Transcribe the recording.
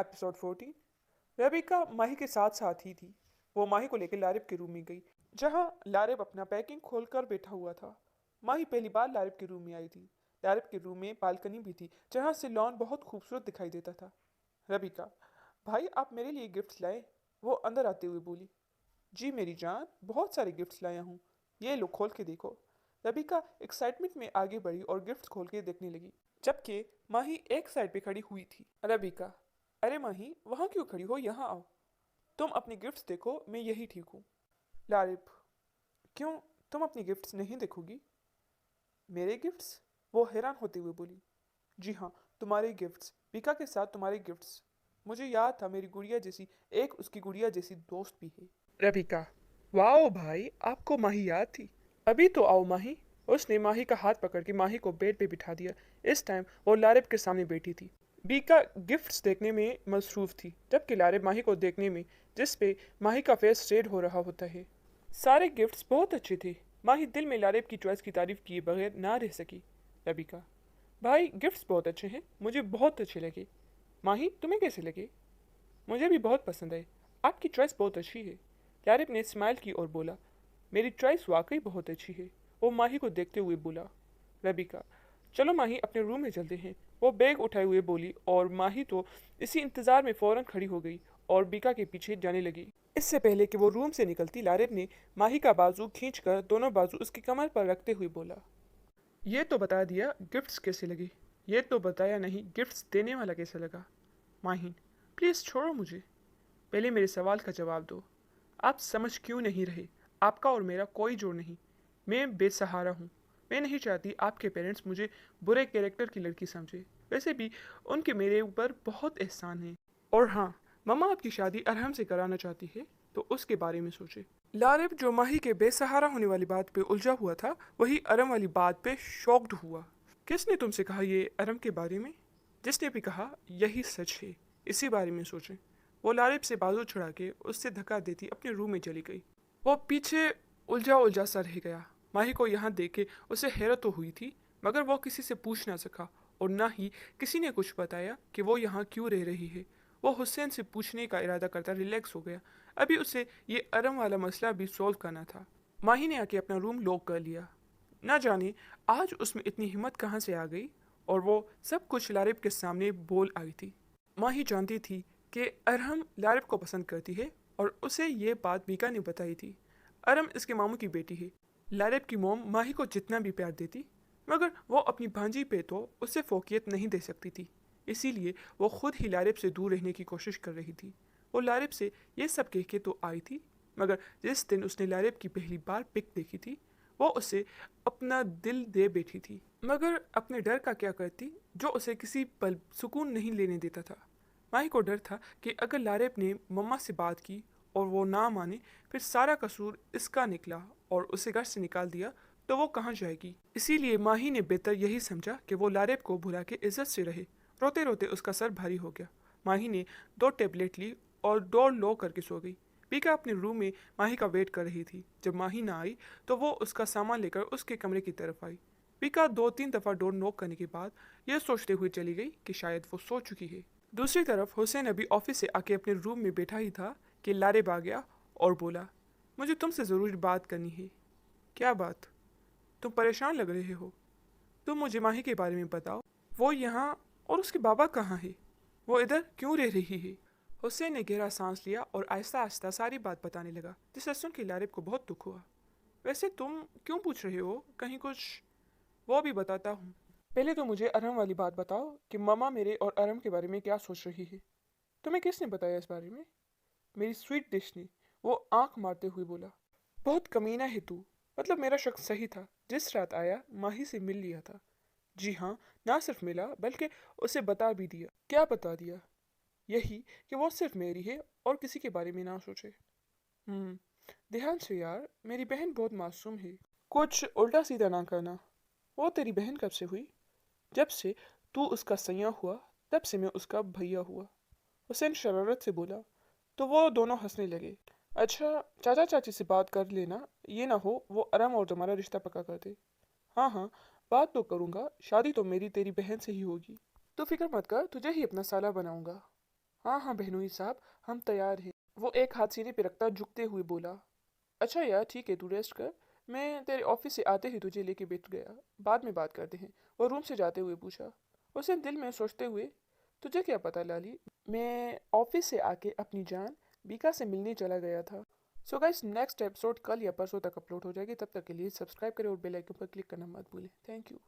Episode 14। Rebecca माही के साथ साथ ही थी। वो माही को लेकर लारिब के रूम में गई, जहां लारिब अपना पैकिंग खोलकर बैठा हुआ था। माही पहली बार लारिब के रूम में आई थी। लारिब के रूम में बालकनी भी थी, जहां से लॉन बहुत खूबसूरत दिखाई देता था। रेबिका, भाई आप मेरे लिए गिफ्ट्स लाए? वो अंदर आते हुए बोली। जी मेरी जान, बहुत सारे गिफ्ट्स लाया हूँ। ये लो खोल के देखो। रेबिका एक्साइटमेंट में आगे बढ़ी और गिफ्ट्स खोल के देखने लगी, जबकि माही एक साइड पे खड़ी हुई थी। रेबिका, अरे माही वहां क्यों खड़ी हो, यहाँ आओ। तुम अपनी गिफ्ट्स देखो, मैं यही ठीक हूँ। लारिब, क्यों, तुम अपनी गिफ्ट्स नहीं देखोगी? मेरे गिफ्ट्स? वो हैरान होते हुए बोली। जी हाँ, तुम्हारे गिफ्ट्स, बीका के साथ तुम्हारे गिफ्ट्स। मुझे याद था मेरी गुड़िया जैसी एक उसकी गुड़िया जैसी दोस्त भी है। रेबिका, वाओ भाई, आपको माही याद थी। अभी तो आओ माही। उसने माही का हाथ पकड़ के माही को बेड पे बिठा दिया। इस टाइम वो लारिब के सामने बैठी थी। बीका गिफ्ट्स देखने में मसरूफ थी, जबकि लारिब माही को देखने में, जिस पे माही का फेस रेड हो रहा होता है। सारे गिफ्ट्स बहुत अच्छे थे। माही दिल में लारिब की चॉइस की तारीफ किए बगैर ना रह सकी। रबिका, भाई गिफ्ट्स बहुत अच्छे हैं, मुझे बहुत अच्छे लगे। माही तुम्हें कैसे लगे? मुझे भी बहुत पसंद आए। आपकी चॉइस बहुत अच्छी है। लारिब ने स्माइल की और बोला, मेरी चॉइस वाकई बहुत अच्छी है। वो माही को देखते हुए बोला। रबिका, चलो माही अपने रूम में चलते हैं। वो बैग उठाए हुए बोली और माही तो इसी इंतजार में फौरन खड़ी हो गई और बीका के पीछे जाने लगी। इससे पहले कि वो रूम से निकलती, लारिब ने माही का बाजू खींचकर दोनों बाजू उसकी कमर पर रखते हुए बोला, ये तो बता दिया गिफ्ट्स कैसे लगे, ये तो बताया नहीं गिफ्ट्स देने वाला कैसा लगा। माहिन, प्लीज़ छोड़ो मुझे। पहले मेरे सवाल का जवाब दो। आप समझ क्यों नहीं रहे? आपका और मेरा कोई जोड़ नहीं। मैं बेसहारा हूँ। मैं नहीं चाहती आपके पेरेंट्स मुझे बुरे कैरेक्टर की लड़की समझे। वैसे भी उनके मेरे ऊपर बहुत एहसान है। और हाँ, मम्मा आपकी शादी अरहम से कराना चाहती है, तो उसके बारे में सोचे। लारिब, जो माही के बेसहारा होने वाली बात पे उलझा हुआ था, वही अरम वाली बात पे शॉक्ड हुआ। किसने तुमसे कहा ये अरम के बारे में? जिसने भी कहा यही सच है, इसी बारे में सोचें। वो लारिब से बाजू छुड़ा के उससे धक्का देती अपने रूम में चली गई। वो पीछे उलझा उलझा सा रह गया। माही को यहाँ देखे उसे हैरत तो हुई थी, मगर वो किसी से पूछ ना सका और ना ही किसी ने कुछ बताया कि वो यहाँ क्यों रह रही है। वो हुसैन से पूछने का इरादा करता रिलैक्स हो गया। अभी उसे ये अरम वाला मसला भी सॉल्व करना था। माही ने आके अपना रूम लॉक कर लिया। ना जाने आज उसमें इतनी हिम्मत कहाँ से आ गई और वो सब कुछ लारिब के सामने बोल आई थी। माही जानती थी कि अरहम लारिब को पसंद करती है और उसे ये बात बीका ने बताई थी। अरहम इसके मामू की बेटी है। लारिब की मोम माही को जितना भी प्यार देती, मगर वो अपनी भांजी पे तो उससे फोकियत नहीं दे सकती थी। इसीलिए वो खुद ही लारिब से दूर रहने की कोशिश कर रही थी। वो लारिब से ये सब कह के तो आई थी, मगर जिस दिन उसने लारिब की पहली बार पिक देखी थी, वो उसे अपना दिल दे बैठी थी। मगर अपने डर का क्या करती, जो उसे किसी पल सुकून नहीं लेने देता था। माही को डर था कि अगर लारिब ने मम्मा से बात की और वो ना माने, फिर सारा कसूर इसका निकला और उसे घर से निकाल दिया, तो वो कहाँ जाएगी। इसीलिए माही ने बेहतर यही समझा कि वो लारिब को भुला के इज्जत से रहे। रोते रोते उसका सर भारी हो गया। माही ने 2 टेबलेट ली और डोर लो करके सो गई। पीका अपने रूम में माही का वेट कर रही थी। जब माही ना आई तो वो उसका सामान लेकर उसके कमरे की तरफ आई। पीका 2-3 दफ़ा डोर नॉक करने के बाद यह सोचते हुए चली गई कि शायद वो सो चुकी है। दूसरी तरफ हुसैन अभी ऑफिस से आके अपने रूम में बैठा ही था कि लारिब आ गया और बोला, मुझे तुमसे ज़रूरी बात करनी है। क्या बात? तुम परेशान लग रहे हो। तुम मुझे माही के बारे में बताओ। वो यहाँ, और उसके बाबा कहाँ है? वो इधर क्यों रह रही है? हुसैन ने गहरा सांस लिया और आहिस्ता आहिस्ता सारी बात बताने लगा, जिससे सुन के लारिब को बहुत दुख हुआ। वैसे तुम क्यों पूछ रहे हो, कहीं कुछ? वो भी बताता हूँ। पहले तो मुझे अरहम वाली बात बताओ कि मम्मा मेरे और अरहम के बारे में क्या सोच रही है। तुम्हें किसने बताया इस बारे में? मेरी स्वीट डिश ने, वो आंख मारते हुए बोला। बहुत कमीना है तू। मतलब मेरा शक सही था। जिस रात आया माही से मिल लिया था। जी हाँ, ना सिर्फ मिला बल्कि उसे बता भी दिया। क्या बता दिया? यही कि वो सिर्फ मेरी है और किसी के बारे में ना सोचे। ध्यान से यार, मेरी बहन बहुत मासूम है। कुछ उल्टा सीधा ना करना। वो तेरी बहन कब से हुई? जब से तू उसका सैयां हुआ, तब से मैं उसका भैया हुआ। हुसैन शरारत से बोला। तो वो दोनों हंसने लगे। अच्छा, चाचा चाची से बात कर लेना, ये ना हो वो अरम और तुम्हारा रिश्ता पक्का कर दे। हाँ हाँ, बात तो करूँगा, शादी तो मेरी तेरी बहन से ही होगी। तो फिक्र मत कर, तुझे ही अपना साला बनाऊंगा। हाँ हाँ बहनोई साहब, हम तैयार हैं। वो एक हाथ सीने पे रखता झुकते हुए बोला। अच्छा यार ठीक है, तू रेस्ट कर। मैं तेरे ऑफिस से आते ही तुझे लेके बैठ गया, बाद में बात करते हैं। वो रूम से जाते हुए पूछा। उसने दिल में सोचते हुए, तुझे क्या पता लाली, मैं ऑफिस से आके अपनी जान बीका से मिलने चला गया था। सो गाइस, नेक्स्ट एपिसोड कल या परसों तक अपलोड हो जाएगी। तब तक के लिए सब्सक्राइब करें और बेल आइकन पर क्लिक करना मत भूलें। Thank you.